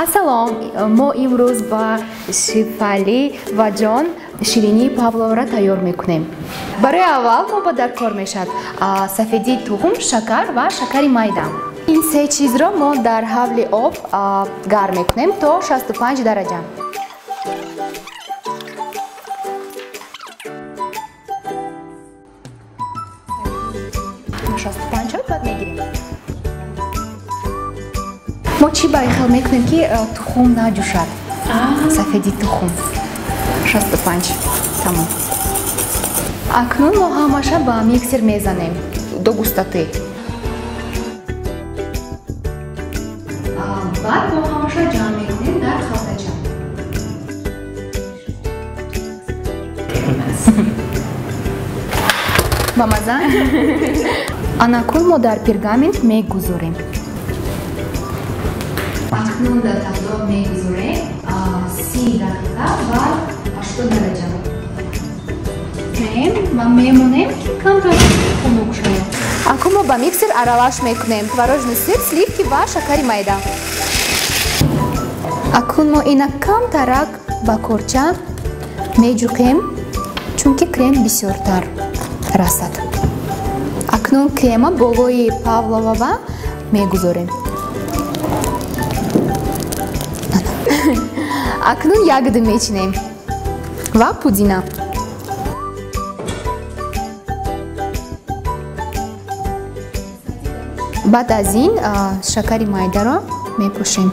Ассалом, мо имрӯз ба шифали ва ҷон ширинии павловаро тайёр мекунем. Барои аввал мо ба дар кор мешавад сафеди тухм, шакар ва шакари майда. Ин се чизро мо дар ҳавли об гарм мекунем то 65 дараҷа. мо чӣ байхел мекунем ки тухм наҷӯшад. Сафеди тухм 65 тамом. Акнун мо ҳамаша ба миксер мезанем до густоти. Баъд мо ҳамаша ҷамъ мекунем дар халтача. Ба маза? Анакун мо дар пергамент мегузорем. Акнун дар тавдор мегузорем 30 дақиқа ва 80 дараҷа. Ва мемонем ки камтар хунук шавад. Акун мо ба миксер аралаш мекунем творожный сир, сливки ва шакари майда. Акун мо ина камтарак ба корча меҷуқем, чунки крем бисёртар расад. Акнун крема болои павлова мегузорем. Акнун ягоды мечинем ва пудина. Баъд аз ин шакари майдаро мепошем.